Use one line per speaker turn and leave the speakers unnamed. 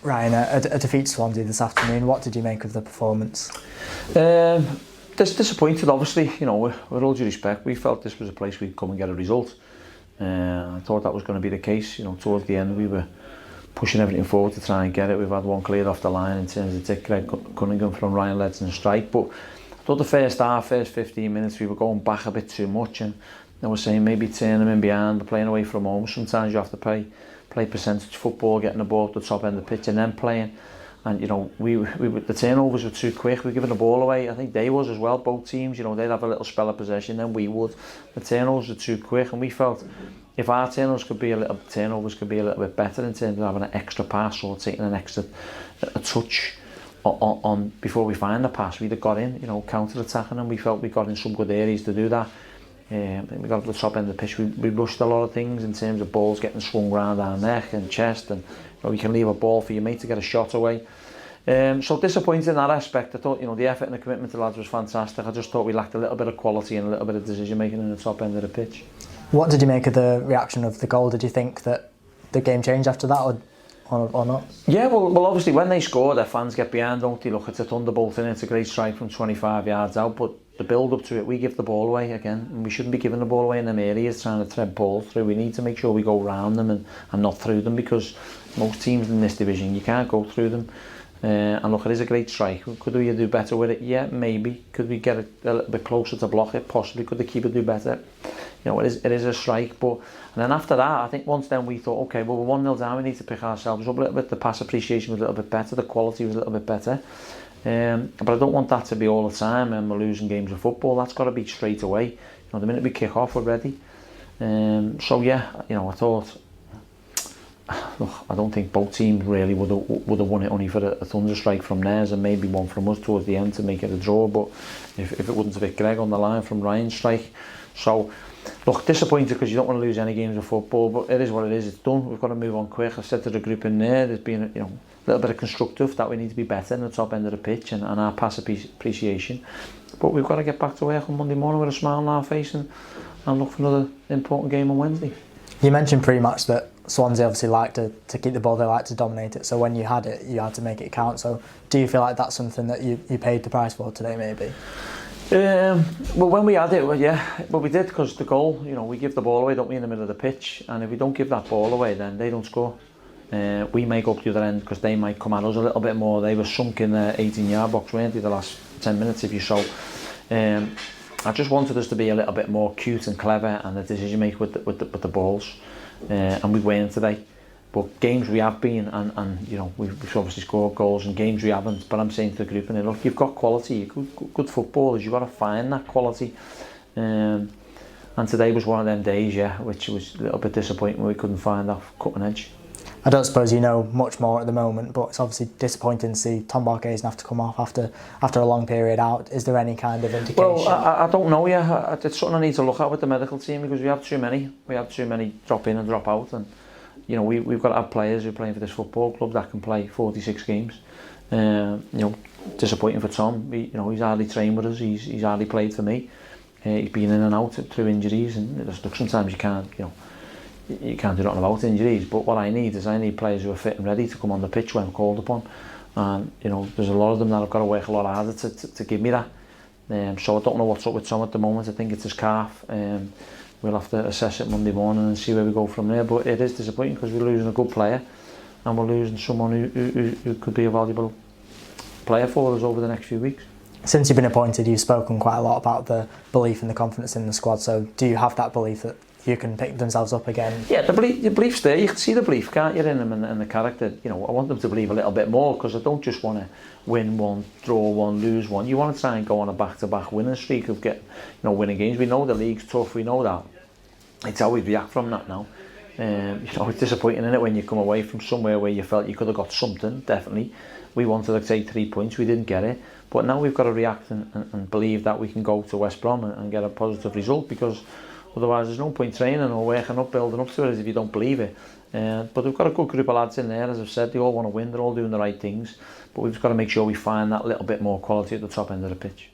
Ryan, a defeat to Swansea this afternoon. What did you make of the performance?
Disappointed, obviously. You know, with all due respect, we felt this was a place we'd come and get a result. I thought that was going to be the case. You know, towards the end we were pushing everything forward to try and get it. We've had one cleared off the line in terms of Dick Greg Cunningham from Ryan Ledson's strike, but I thought the first 15 minutes we were going back a bit too much, and I was saying maybe turn them in behind. We're playing away from home. Sometimes you have to play percentage football, getting the ball at the top end of the pitch and then playing. And you know, the turnovers were too quick. We were giving the ball away. I think they was as well. Both teams, you know, they'd have a little spell of possession, then we would. The turnovers were too quick, and we felt if our turnovers could be a little bit better in terms of having an extra pass or taking an extra touch on before we find the pass, we'd have got in, you know, counter-attacking, and we felt we got in some good areas to do that. We got to the top end of the pitch. We rushed a lot of things in terms of balls getting swung round our neck and chest, and you know, you can leave a ball for your mate to get a shot away. So disappointed in that aspect. I thought, you know, the effort and the commitment to the lads was fantastic. I just thought we lacked a little bit of quality and a little bit of decision making in the top end of the pitch.
What did you make of the reaction of the goal? Did you think that the game changed after that, or not?
Yeah, well, obviously when they score, their fans get behind, don't they? Look, it's a thunderbolt and it's a great strike from 25 yards out, but the build up to it, we give the ball away again, and we shouldn't be giving the ball away in them areas trying to thread balls through. We need to make sure we go round them and not through them, because most teams in this division, you can't go through them. And look, it is a great strike. Could we do better with it? Yeah, maybe. Could we get it a little bit closer to block it? Possibly. Could the keeper do better? You know, it is a strike. But and then after that, I think once then we thought, okay, well, we're 1-0 down, we need to pick ourselves up a little bit. The pass appreciation was a little bit better, the quality was a little bit better. But I don't want that to be all the time and we're losing games of football. That's got to be straight away. You know, the minute we kick off, we're ready. So yeah, you know, I thought, look, I don't think both teams really would have won it only for a thunder strike from theirs and maybe one from us towards the end to make it a draw. But if it wouldn't have hit Greg on the line from Ryan's strike, so look, disappointed because you don't want to lose any games of football. But it is what it is. It's done. We've got to move on quick. I said to the group in there's been, you know, a little bit of constructive that we need to be better in the top end of the pitch and our pass appreciation. But we've got to get back to work on Monday morning with a smile on our face and look for another important game on Wednesday.
You mentioned pre-match that Swansea obviously like to keep the ball, they like to dominate it, so when you had it, you had to make it count. So do you feel like that's something that you paid the price for today, maybe?
Well, when we had it, well, yeah, well, we did, because the goal, you know, we give the ball away, don't we, in the middle of the pitch, and if we don't give that ball away, then they don't score. We may go up the other end because they might come at us a little bit more. They were sunk in the 18-yard box, weren't they, the last 10 minutes, if you so. I just wanted us to be a little bit more cute and clever and the decision maker with the balls, and we weren't today. But games we have been, and you know, we've obviously scored goals, and games we haven't. But I'm saying to the group, and look, you've got quality, you're good footballers. You've got to find that quality. And today was one of them days, yeah, which was a little bit disappointing when we couldn't find that cutting edge.
I don't suppose you know much more at the moment, but it's obviously disappointing to see Tom Barkhuizen have to come off after a long period out. Is there any kind of indication?
Well, I don't know yet. It's something I need to look at with the medical team, because we have too many. We have too many drop in and drop out, and you know, we've got to have players who are playing for this football club that can play 46 games. You know, disappointing for Tom. You know, he's hardly trained with us. He's hardly played for me. He's been in and out through injuries, and sometimes you can't do nothing about injuries. But what I need players who are fit and ready to come on the pitch when called upon. And you know, there's a lot of them that have got to work a lot harder to give me that. So I don't know what's up with Tom at the moment. I think it's his calf. We'll have to assess it Monday morning and see where we go from there. But it is disappointing because we're losing a good player, and we're losing someone who could be a valuable player for us over the next few weeks.
Since you've been appointed, you've spoken quite a lot about the belief and the confidence in the squad. So do you have that belief that you can pick themselves up again? Yeah,
the belief's there. You can see the belief, can't you, in them and the character. You know, I want them to believe a little bit more, because I don't just want to win one, draw one, lose one. You want to try and go on a back-to-back winning streak of winning games. We know the league's tough. We know that. It's how we react from that now. You know, it's disappointing, isn't it, when you come away from somewhere where you felt you could have got something. Definitely, we wanted to take 3 points. We didn't get it, but now we've got to react and believe that we can go to West Brom and get a positive result, because otherwise there's no point training or working up, building up to it if you don't believe it. But we've got a good group of lads in there, as I've said. They all want to win, they're all doing the right things, but we've got to make sure we find that little bit more quality at the top end of the pitch.